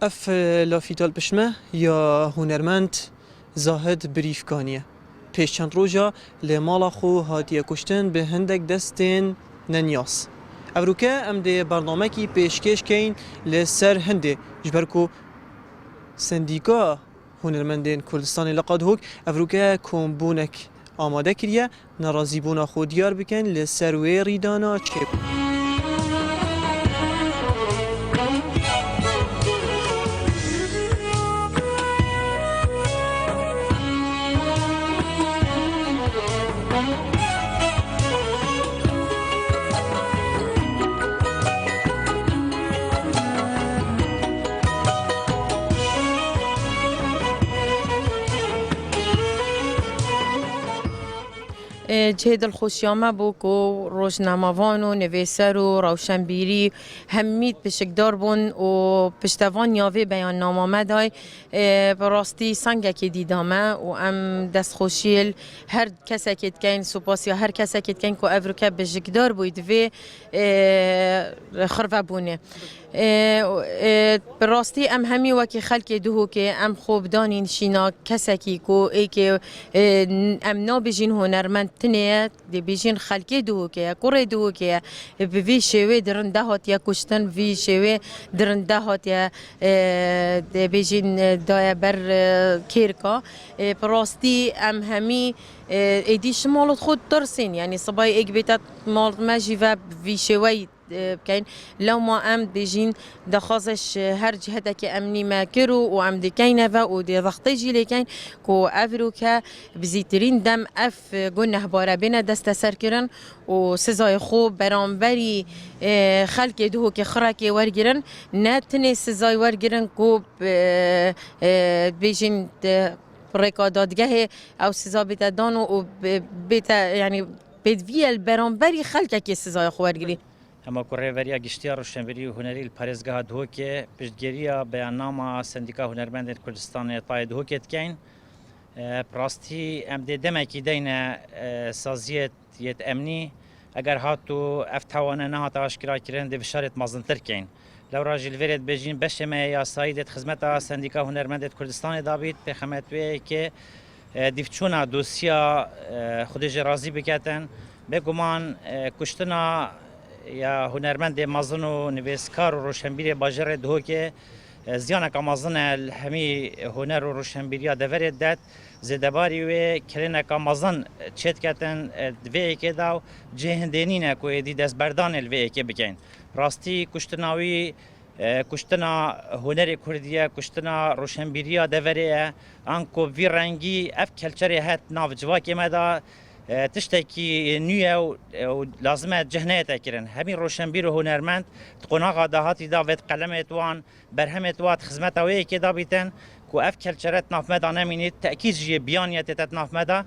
اف لافیتال پشمه یا هنرمند زاهد بریفکانیه پیش چند روزا لمالا خو هاتیه کشتن به هندک دستین ننیاس اوروکه ام ده برنامه کی پیشکش کین لسر هنده جبرکو سندیکا هنرمندین کردستان لقد هوک اوروکه کمبونک آماده کریه نرازی بونا خود دیار بکن لسر وی ریدانا چه جهد الخوشیامه بو کو روشنموان و نویسر و روشنبیری همید پشکدار بون و پشتوان یاوه بیان نامه دای براستی سنگه که دیدامه و ام دست خوشیل هر کسی که کن سپاس یا هر کسی که کن که افروکه بشکدار بوید و خرفه بونه براستی ام همی وکی خلق دوهو که ام خوب دانین شینا کسکی کو ای که ام نابجین هنرمند تنه دی بیجین خلق دوهو که کره دوهو که وی شوی درنده هاتیا کشتن وی شوی درنده هاتیا دی بیجین دای بر کیرکا براستی ام همی ایدی شمالت خود درسین یعنی صبای ایک بیتت مالت مجی و وی شوی بكين لو ما ام ديجين دخازش هر جهة كأمني ما كرو وام دي كينفا ودي ضغطي جيلي كين كو افروكا بزيترين دم اف قنه بارا بينا دست سركرن و سزای خوب برانبری خلق دوه که خراکی ورگیرن نه تنی سزای ورگیرن کو بیجین رکادادگه او سزا بیتا دانو و بیتا یعنی بدویل برانبری خلق که سزای خوب ورگیری اما کوریوریا گشتیا روشنبری و هنری پارێزگاها دهۆکێ پشتگیریya بەیاننامە سندیکا هونەرمەندێت کوردستانی تایە دهۆکێت دکەین پڕاستی ئەم دێ دەمێکی دەینە سازیەت یەت ئەمنی ئەگەر هاتوو ئەف تاوانە نەهاتە ئاشکراکردن دێ بشارێت مەزنتر بکەین لەو ڕاژی لەوێرێت بێژین بەشێمە یاسایی دێت خزمەتە سندیکا هونەرمەندێت کوردستانی دابیت پێخەمەتوەیەکێ دیفچوونە دۆسیا خودێژێ رازی بکاتن بێگومان کوشتنا یا هنرمند مازن و نویسکار و روشنبیری باجر دهوکه زیانک مازن همی هنر و روشنبیری دورید داد زدباری و کلینک مازن چت کتن دوی که داو جهندینی نکوی دی دست بردان الوی که بکن راستی کشتناوی کشتنا هنر کردیه کشتنا روشنبیری دوریه آنکو وی رنگی اف کلچری هات ناو جواکی مدا تشتكي نية ولازمة جهنية تكرن همين روشنبير وهنرمند تقناغا دهاتي دافت قلمت وان برهمت وات خزمتا ويه كدا بيتن كو اف كلچرت ناف مدا نمينيت تأكيد جي بيانية تت ناف مدا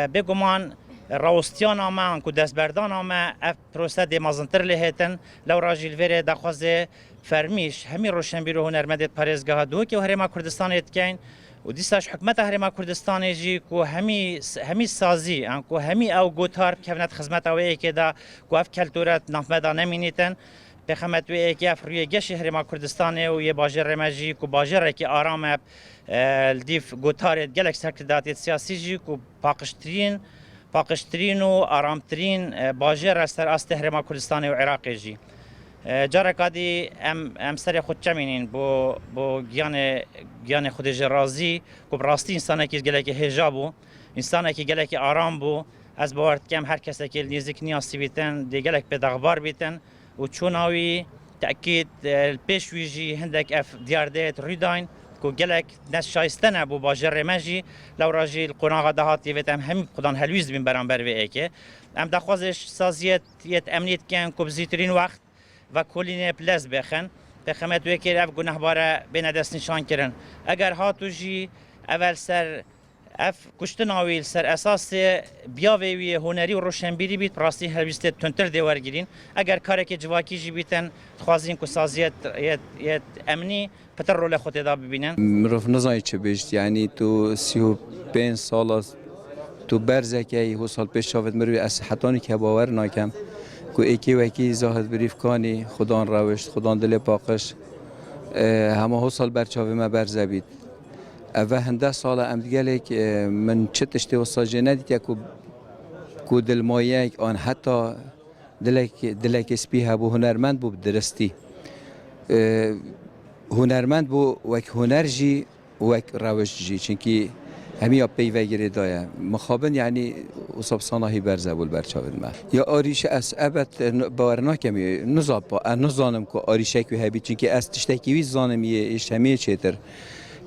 بيگومان راوستيان آمان كو دست بردان آمان اف پروسه دي مازنتر لهتن لو راجي الويري دخوازي فرميش همين روشنبير وهنرمندت پارێزگاها دوكي وهرما كردستان يتكين و دیساش حکومت هرما کردستان جی کو همی سازی ان کو همی او گوتار کفنت خدمت اوی که دا کو اف کلتورت نفمدا نمینیتن به خدمت وی که افریه گش هرما کردستان و یه باجر مجی کو باجر کی آرام الدیف گوتار گلک سکردات سیاسی جی کو پاکسترین و آرامترین باجر است هرما کردستان و عراق جی جارکادی ام سر خود چمینین بو گیان خودش رازی کو براستی انسان کی گله کی حجابو انسان کی گله کی آرام بو از باورت کم هر کس کی نزدیک نیاسی بیتن دی گله به دغبار بیتن و چوناوی تاکید پیشویجی هندک اف دیاردت ریداین کو گله نش شایستنه بو باجر مجی لو راجی القناغه دهات یوتم هم خدان هلویز بین برانبر و ایکه ام دخوازش سازیت یت امنیت کن کو بزیترین وقت و کلین پلاس بخن بخمت وکر اف گناه باره بین دست نشان کردن اگر هاتو جی اول سر اف کشتناویل سر اساس بیاوی هنری و روشنبیری بیت راستی هلویست تنتر دیوار گیرین اگر کاری که جواکی جی بیتن خوازین که سازیت یت امنی پتر رول خود دا ببینن مروف نزایی چه بیشت یعنی تو 35 سال تو برزکی هو سال پیش شافت مروی از حتانی که باور ناکم کو ایکی وکی زاهد بریفکانی خدان روشت خدان دل پاکش همه ها سال برچاوی ما برزه بید اوه هنده سال امدگلک من چه تشتی و ساجه ندید کو دلمایک آن حتی دلک اسپی هبو هنرمند بو درستی هنرمند بو وک هنر جی وک روش جی چونکی همی اب پیوه گیری دایا مخابن یعنی اصاب صناهی برزه بول برچاوید ما یا آریش از ابد باورنا کمی نزانم که آریشه که هبی چونکی از تشتکیوی زانم یه اشتمیه چیتر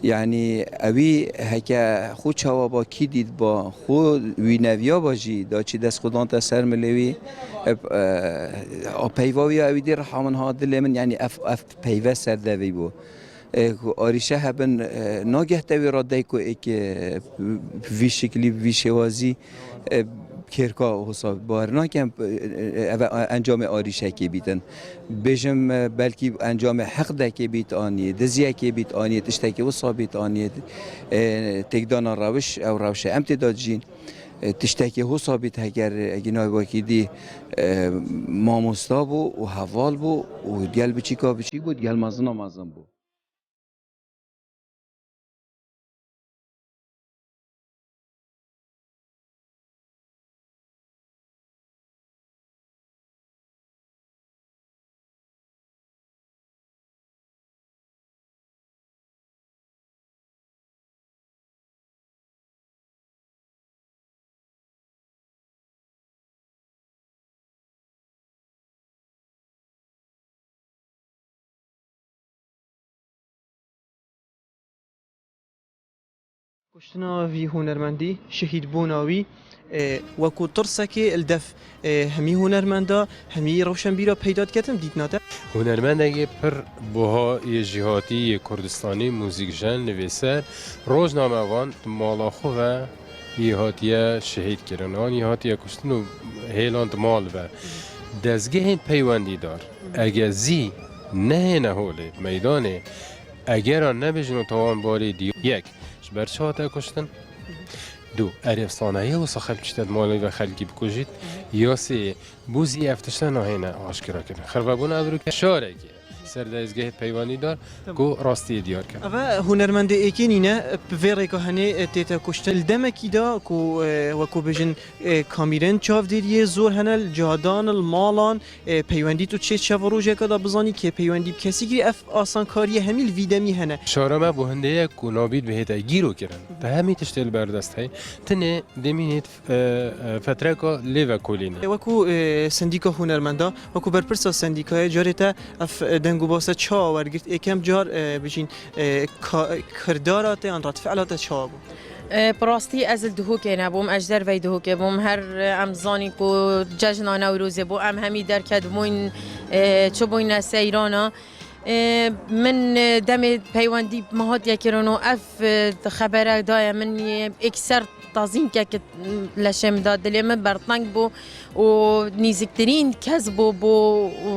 یعنی اوی هکه خود چوا با کی دید با خود وی نویا باجی دا چی دست خودان تا سر ملوی پیواوی اوی دی رحمان ها دل من یعنی اف پیوه سر دوی بو آریشه هبن ناگه دوی را دی که ایک وی شکلی وی شوازی کرکا حساب بارنا کم انجام آریشه کی بیتن بجم بلکی انجام حق ده کی بیت آنیه دزیه کی بیت آنیه تشتکی و ثابت آنیه تکدان روش او روش امتداد جین تشتکی هو ثابت اگر اگنای باکی دی ماموستا بو و حوال بو و گل بچیکا بچیک بود گل مازن مازن بو کشتنا وی هنرمندی شهید بوناوی وکو ترسکی الدف همی هنرمندا همی روشنبیرا پیدات کتم دید ناته هنرمند اگه پر بها یه جهاتی یه کردستانی موزیک جن نویسر روزنامه وان مالا خو و یه هاتیه شهید کردن یه هاتیه کشتن و هیلاند مال و دزگه این پیوندی دار اگه زی نه نهوله میدانه اگر آن نبیجن و توان باری دیو یک برچه هاته کشتن دو عرف صانعیه و سخب چیتد مالی و خلقی بکشید یا سه بوزی افتشتن آهینه آشکرا کردن خربابون ادرو که شاره که سر دزگه پیوانی دار گو راستی دیار کرد اوه هنرمند ایکینینه بویره که هنه تیتا کشتن الدمکی دا کو وکو بجن کامیرن چاو دیریه زور هنه جادان المالان پیوندی تو چه چواروژه که دا بزانی که پیوندی کسی گری اف آسان کاری همیل ویدمی هنه شارما بو هنده کو نابید به هتا گیرو کردن به همی تشتل بردست های تنه دمینید فتره که لیو کولینه وکو سندیکا هنرمندا وکو برپرسا سندیکای جارتا اف دنگو باسه چا ورگرت یکم جار بجین کردارات آن رد فعلات چا بود براستی از دهوکه نبوم اجدر وی دهوکه بوم هر امزانی کو جشن نوروز بو ام همی درکد بوین چه بوین سیرانا من دم پیوندی مهات یکرانو اف خبره دایم من اکثر تازین که لشم داد دلی من برطنگ بو و نیزکترین کس بو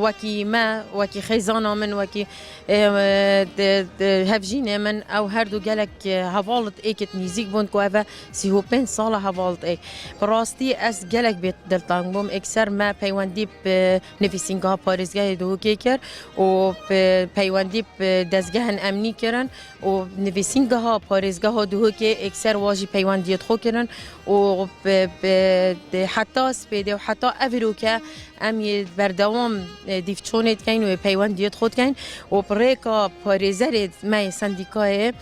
وکی ما وکی خیزانا من وکی هفجین من او هر دو گلک حوالت ایکت نیزیک بوند که اوه 35 سال حوالت ایک براستی از گلک بیت دلتانگ بوم اکثر ما پیوندی نفیسینگاه پارزگاه دو که کر و پیوندی دزگاه امنی کرن و نفیسینگاه پارزگاه دو که اکثر واجی پیوندیت خو کرن و حتی سپیده و حتی افرو که امی بردوام دیفچونت کن و پیوندیت خود کن و پریکا پارزرد مای سندیکای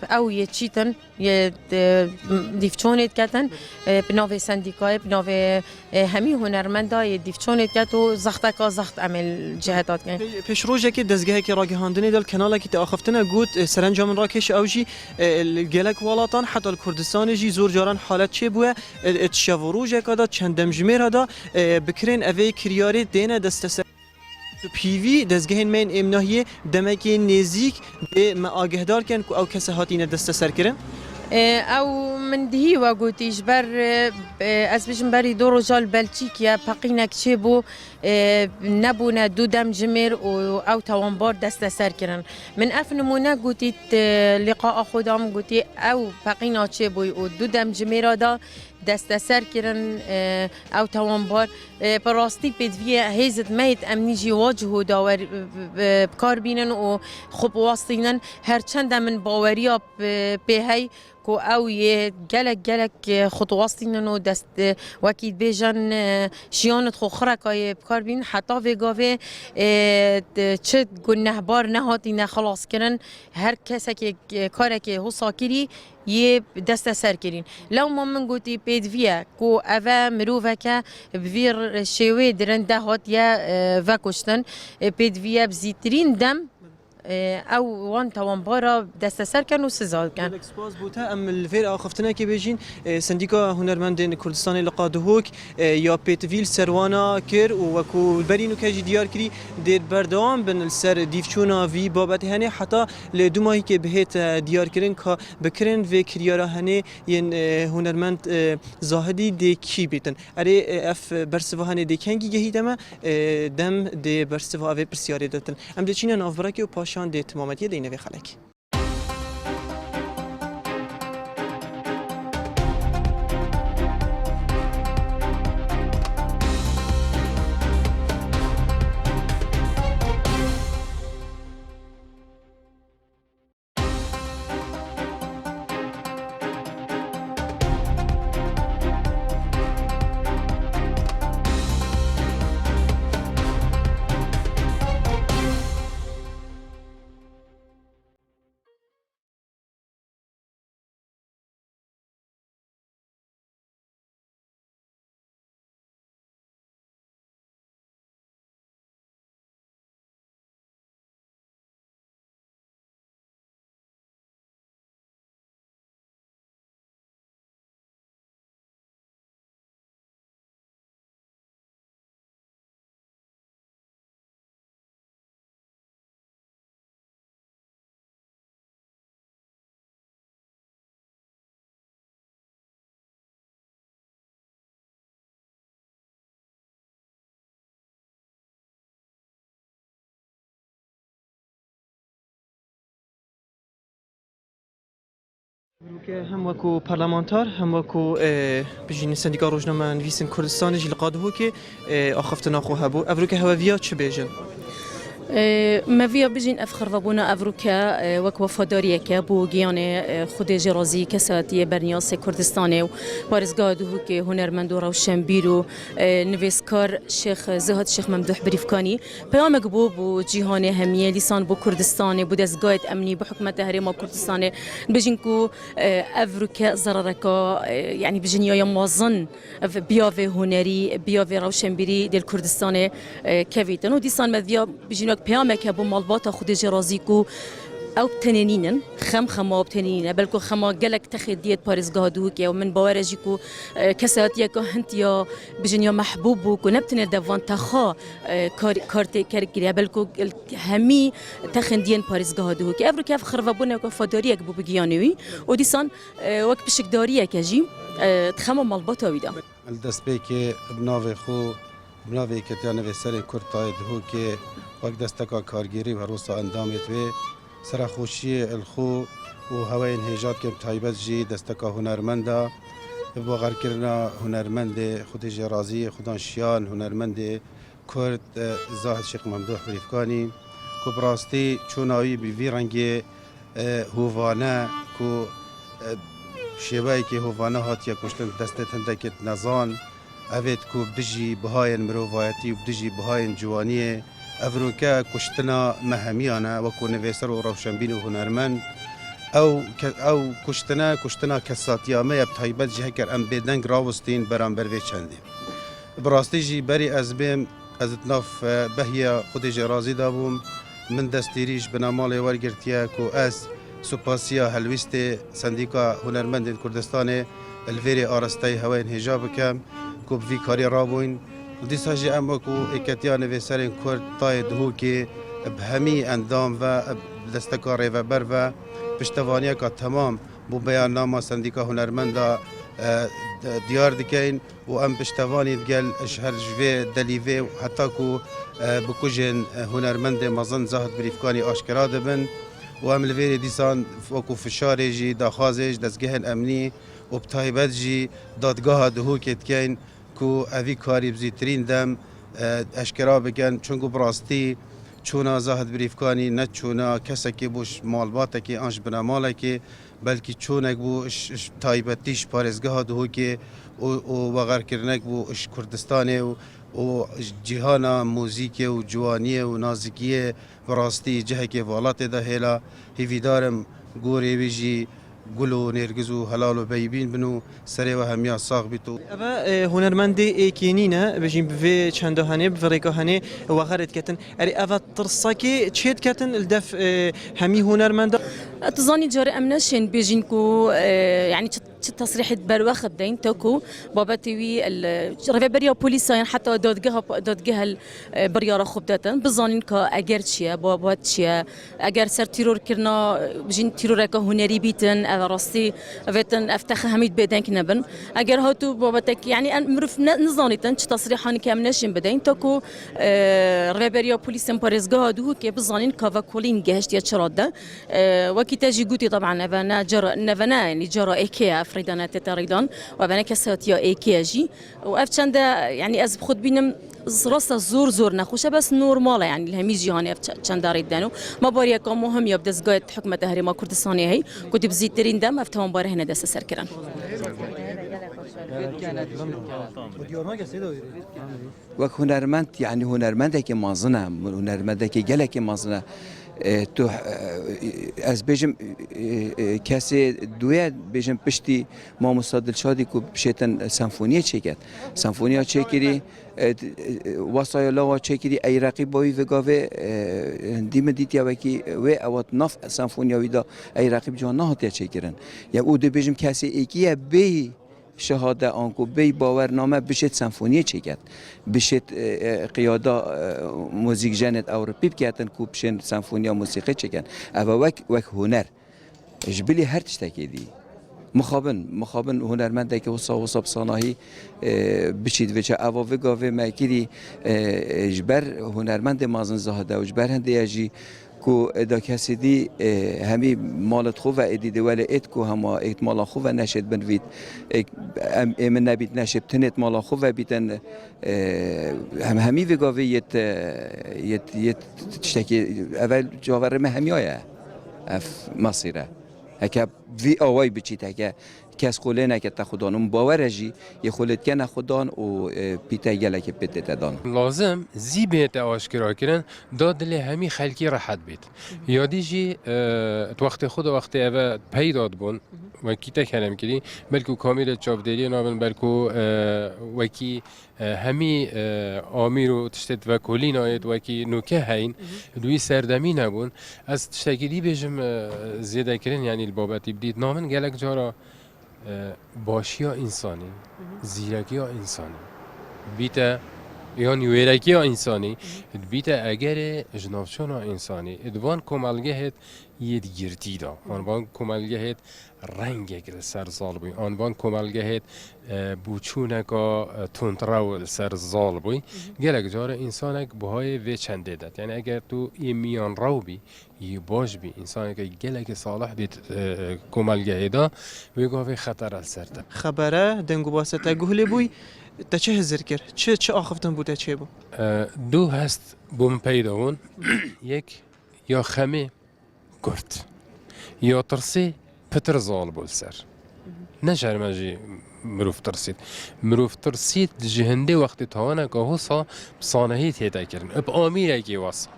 او یه چیتن یه دیفچونت کتن بناو سندیکای بناو همی هنرمندای دیفچونت کت و زختکا زخت عمل جهتات کن پیش روزه که دزگه که راگهاندنی دل کانالا که تاخفتنه گوت سرانجام راکش اوجی گلک ولاتان حتی کردستان جی زور جاران حالت چه بوه تشاوروجه که دا چندم جمیر دا بکرین اوی کریاری دینه دستسر پیوی دزگه من امناهیه دمکی نزیک به ما آگهدار کن او کسی هاتینه دستسر کرن او من دهی و گوتیش بر از بجم بری دو رجال بلچیکیا پقینک چه بو نبونه دو دم جمیر او توانبار دست سر کرن من اف نمونه گوتیت لقاء خودم گوتی او پقینا چه بوی و دو دم جمیر دا دست سر کردن او توانبار براستی پدوی هیزت میت امنی جی واجه و داور بکار بینن و خوب واستینن هرچند من باوریا به هی کو او یه گلک خطواستینن و دست وکید بیجن شیانت خو خرکای بکار بین حتی وگاوه چه گنهبار نهاتی خلاص کردن هر کسی که کاری که هو ساکری یه دست سر کرین لو ما من گوتی پدویه کو اوه مروفه که بویر شوی درنده هات یا وکشتن پدویه بزیترین دم او وان توانبارا دست سر کن و سزا کن الاکسپاز بوده ام الفير آخفتنا که بیجین سندیکا هنرمندان کردستان لقادهوک یا پیتویل سروانه کر و وکو برینو کجی دیار کری دیر بردوام بن السر دیفچونا وی بابت هنه حتی لدو ماهی که بهت دیار کرن که بکرن و کریارا هنه ین هنرمند زاهدی دی کی بیتن اره اف برسوا هنه دی کنگی گهید اما دم دی برسوا اوه پرسیاره داتن ام دی چینن آفبراکی و پاشان دی تمامتیه دی نوی خلک که هم وکو پارلمانتار هم وکو بجین سندیکا روزنامه نویسین کردستان جیل قادهو که آخفتنا خو هبو افروکه هوویا چه بیجن ما فيها بيجين أفخر وابونا أفروكا وكوفادارية كابو جيانة خود جرازي كساتية برنياس كردستاني وبارزقا دوهوك هنرمندو روشنبيرو نويسكار شيخ زهد الشيخ ممدوح بريفكاني بيام قبوب وجيهاني همية لسان بو كردستاني بودزقايت أمني بحكمة تهريم كردستاني بيجينكو أفروكا زراركا يعني بيجين يا موازن بيافي هنري بيافي روشنبيري دل كردستاني كافيتن وديسان مذيا بيجينو پیامک با مالبات خود جرازی کو او بتنینن خما بتنینن بلکو خما گلک تخدیت پارزگاه دو که من باورجی کو کساتیا که هنتیا بجنیا محبوب کو نبتن دوان تخا کارت کرکری بلکو همی تخندین پارزگاه دو که افرو کف خرابونه کو فداری که بو بگیانوی و دیسان وقت بشکداری که جی تخما مالبات ویدا الدست که بناوی خو بناوی که تیانه به سر کرتای دهو که وقت دستکا کارگیری و روسا اندامت و سرخوشی الخو و هوای انهجات که تایبت جی دستکا هنرمنده با غر کرنا هنرمند خود جرازی خودان شیان هنرمند کرد زاهد شیخ ممدوح بریفکانی که براستی چونایی بی رنگ هووانه که شیوهی که هووانه هاتیا کشتن دست تندکت نزان اوید کو بجی بهای مروایتی و بجی بهای جوانی افروکا کشتنا مهمیانه و کو نویسر و روشنبین و هنرمند او کشتنا کساتیامه اب تایبت جه کر ام بدنگ راوستین برانبر وی چنده براستی جی بری از بیم از اتناف بهیا خود جرازی دابوم من دستیریش بنامال ورگرتیا کو از سپاسیا هلویست سندیکا هنرمند کردستان الویری آرستای هوای انهجاب کم کو بی کاری رابوین دیسا جی اما کو اکتیا نویسرین کرد تای دهو که بهمی اندام و دستکاری و بر و پشتوانیه که تمام بو بیان نام سندیکا هنرمند دیار دکین و ام پشتوانی دگل اشهر جوی دلیوی حتی کو بکوجن هنرمند مزن زاهد بریفکانی آشکرا دبن و ام لویری دیسان وکو فشاری جی داخوازش دستگهن امنی و بتایبەت جی دادگاها دهوکێت کەین کو ئەوی کاری بزیترین دەم ئەشکرا بکەن چونکو بڕاستی چوونا زاهد بریفکانی نەچوونا کەسێکی بوو ماڵباتێکی ئەنج بنەماڵێکی بەلکی چوونێک بوو تایبەتیش پارێزگەها دهوکێ و وەغەرکردنێک بوو ئش کوردستانێ و جیهانا موزیکێ و جوانیە و نازکیە بڕاستی جەهێکی وڵاتێدا هێلا هیویدارم گۆرێوی ژی گل و نێرگز و هەلال و بەیبین بن و سەرێوە هەمیا ساغ بیت و ئەوە هونەرمەندی ئێکێنینە بژین بێ چەندە هەنێ بڕێکە هەنێ وەغەرت کەتن ئەری ئەوە ترسەکی چێت کەتن دەف هەمی هونەرمەندە تظاني جاري أمناشين بيجينكو يعني تصريح بروخ بدين توكو بابا تيوي رفع بريا بوليساين حتى دادجها بريا رخوب داتن بظانين كا أجر شيا بابا شيا أجر سر تيرور كرنا بيجين تيرور كا هنري بيتن أذا راسي فتن أفتخ هميد بدين كنبن أجر هاتو بابا تك يعني مرف نظاني تن تصريحان كأمناشين بدين توكو رفع بريا بوليساين باريزجها دوه كي بظانين كا فكولين جهش يا شراده وكتاجي قوتي طبعا أبانا جرى نفنا يعني جرى إيكيا فريدانا تتاريدان وأبانا كسات يا إيكيا جي وأفتشان ده يعني أز بخد بينم راستا زور نخوشه بس نورماله يعني الهميجي هاني أفتشان داريدانو ما باريا كان مهم يبدأ زقايت حكمة تهريما كردستانية هي كنت بزيد ترين دم أفتهم باره هنا دست سركران وەک هونەرمەند یعنی هونەرمەندێکی مازنە هونەرمەندێکی گەلێکی مازنە تو ئەس بێژم کەسێ دوێ بێژم پشتی مامۆستا دڵشادی و بشێتن سەمفۆنیە چێکێت سەمفۆنیا چێکری وەسایە لاوە چێکری ئەیراقی بۆی vegavê دیمە دیتیاوەکی wê ئەوەت ناف سەمفۆنیاویدا ئەیراقی بجوان نەهاتیە چێکردن یا ئەو دەبێژم کەسێ ئێکیە بێ شهاده آنکو بی باورنامه بشید سمفونیه چیکد بشید قیاده موزیک جنت اوروپی بکردن کو بشین سمفونیا موسیقی چیکن اما وک هنر جبلی هر تشتکی دی مخابن هنرمنده که وصا بصناهی بشید وچه اوا وگاوه مکیری جبر هنرمند مازن زاهده و جبر هنده یجی کو ادا کسی دی همی مالت خو و ادیده ولی ات کو هما ات مالا خو و نشد بنوید من نبید نشد تنت مالا خو و بیتن همی وگاوی یت تشتکی اول جاور ما همیایه اف مصیره هکه وی آوای بچید هکه کس خوله نکه تا خودانم باورجی یه خولت که نخودان و پیتا گله که پیتا تدان لازم زیبیت آشکار کردن دادل همی خلکی راحت بید یادی جی وقت خود وقت اوه پیداد بون و کی تکلم کردی بلکو کامل چاودری نامن بلکو وکی همی آمیر و تشتت و کلی ناید وکی نوکه هین دوی سردمی نبون از تشتگیری بجم زیاده کردن یعنی البابتی بدید نامن گلک جارا باشی ها انسانی زیرکی ها انسانی بیتا یعنی ویرکی ها انسانی بیتا اگر جنافچون ها انسانی ادوان کمالگه هد یه گرتی دا آنوان کمالگه هد رنگ اگر سر زال بوی آنوان کمالگه هد بوچونکا تونتراو سر زال بوی گلک جاره انسانک بهای وی چنده داد یعنی اگر تو یه میان رو بی یه باش بی انسانک گلک صالح بیت کمالگه دا ویگاه خطر از سر ده خبره دنگو باسته گهلی بوی تا چه هزر کرد چه آخفتن بوده چه بو دو هست بوم پیداون یک یا خمه کرد یا ترسی پتر زال بول سر نشر ماجی مروف ترسید جهنده وقتی تاونه که حسا بصانهی تیتا کرن اب آمیره کی واسا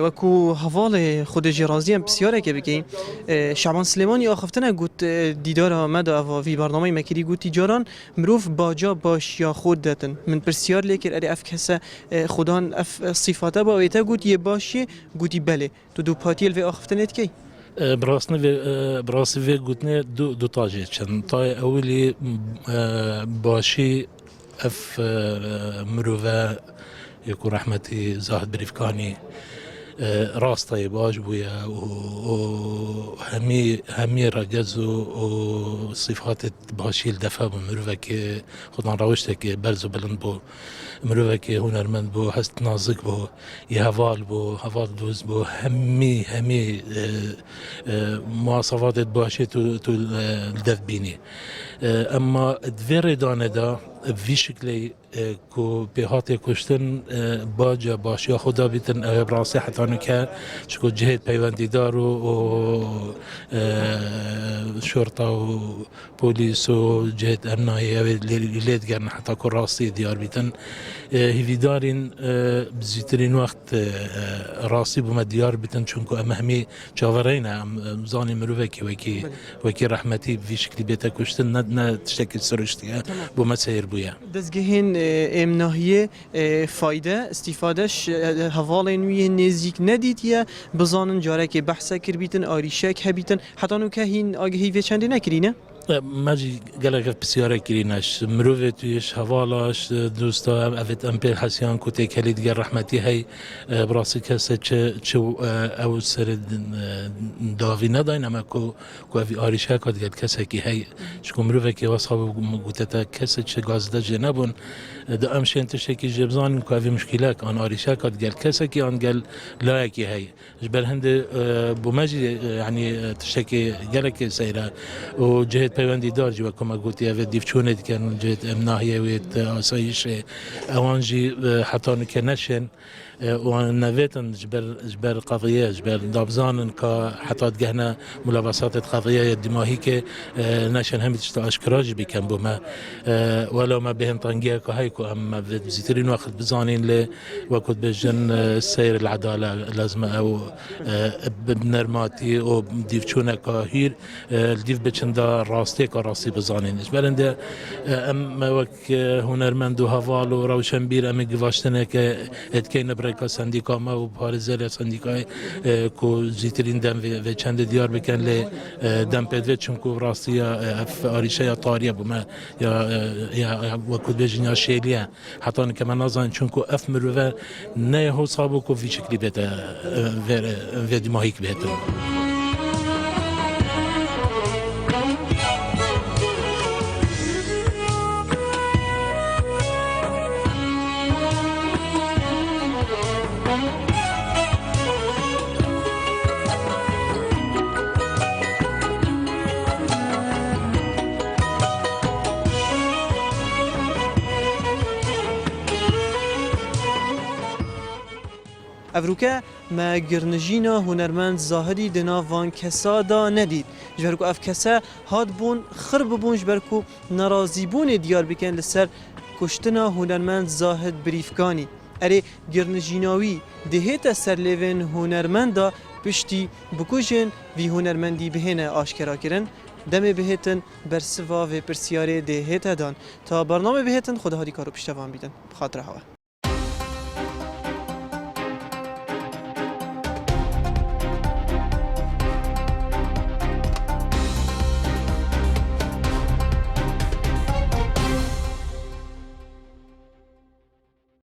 وکو حوال خود جرازی هم بسیاره که بگیم شعبان سلیمانی آخفتنه گوت دیدار آمد و وی برنامه مکری گوتی جاران مروف باجا باش یا خود داتن من پرسیار لیکر اری اف کسا خودان اف صفاته با ایتا گوت یه باشی گوتی بله تو دو پاتیل و آخفتنت کی؟ براسي قلتنا دو طاجة كان طاي أولي باشي أف مروفا يكون رحمتي زاهد بريفكاني راستای باش بویا و همی رجز و صفات باشیل دفع بو مروه که خودان روشته که برز و بلند بو مروه که هنرمند بو هست نازک بو یه هوال دوز بو همی مواصفات باشی تو دف بینی اما دویر دانه دا وی شکلی کو به هات کشتن باجا باشیا خدا بیتن او براسه حتی نکه چکو جهت پیوندیدار و شرطه و پولیس و جهت امنایی او لید گرن حتی که راستی دیار بیتن هیویدارین بزیترین وقت راستی بوم دیار بیتن چونکو ام همی چاورین هم زانی مروفه که وکی رحمتی وی شکلی بیتا کشتن نه تشتکی سرشتیه بوم سیر بویا دەستگەهێن ئێمناهیە فایدە استیفادەش هەواڵێن ویە نێزیک نەدیتە بزانن جارێکی بەحسە کردبیتن ئاریشەک هەبیتن حتانوکە هین ئاگهی وێ چەندی نەکرینە؟ ماجی گلک بسیاره کرینش مروه تویش حوالاش دوستا افت امپل حسیان کتی کلی دیگر رحمتی هی براسی کسی چه او سر داوی نداین اما کو اوی آریشه کد گل کسی که هی شکو مروه که واسخاب گوتتا کسی چه گازده جنبون دا امشین تشکی جبزان کو اوی مشکله که آن آریشه کد گل کسی که آن گل لایکی هی جبر هند بومجی یعنی تشکی گلک سیره و جهت پیوندی دار جو کما گوتی اوه دیفچونه دیکن جهت امناهیه ویت آسایش اوانجی حتی نکه نشن و نویتن جبر قضیه جبر دابزانن که حتی دگهنا ملابسات قضیه دماغی که نشن همه تشتا اشکراج بیکن بوما ولو ما بهم طنگیه که هایی که اما بزیترین وقت بزانین لی وقت بجن سیر العداله لازم او بنرماتی و دیفچونه که هیر دیف بچنده راستی که راستی بزانینش برنده ام وقت هنرمند و حوال و روشنبیر امی گواشتنه که اتکین برای سندیکا ما و پارزل سندیکای کو زیترین دم و چند دیار بکن لی دم پدوید چونکو راستی آریشه یا طاریه بوم یا وقت بجن یا شیلیه حتی که من نازن چونکو اف مروه نه حسابو کو وی شکلی بیته و دماغیک بیته افروکه ما گرنجینا هنرمند ظاهری دنا وان کسا دا ندید جبرکو اف کسا هاد بون خرب بون جبرکو نرازی بون دیار بکن لسر کشتنا هنرمند زاهد بریفکانی اره گرنجیناوی دهیت سر لیون هنرمند دا پشتی بکوشن وی هنرمندی بهنه آشکرا کرن دم بهتن برسوا و پرسیاره دهیت دان تا برنامه بهتن خدا هادی کارو پشتوان بیدن بخاطر هوا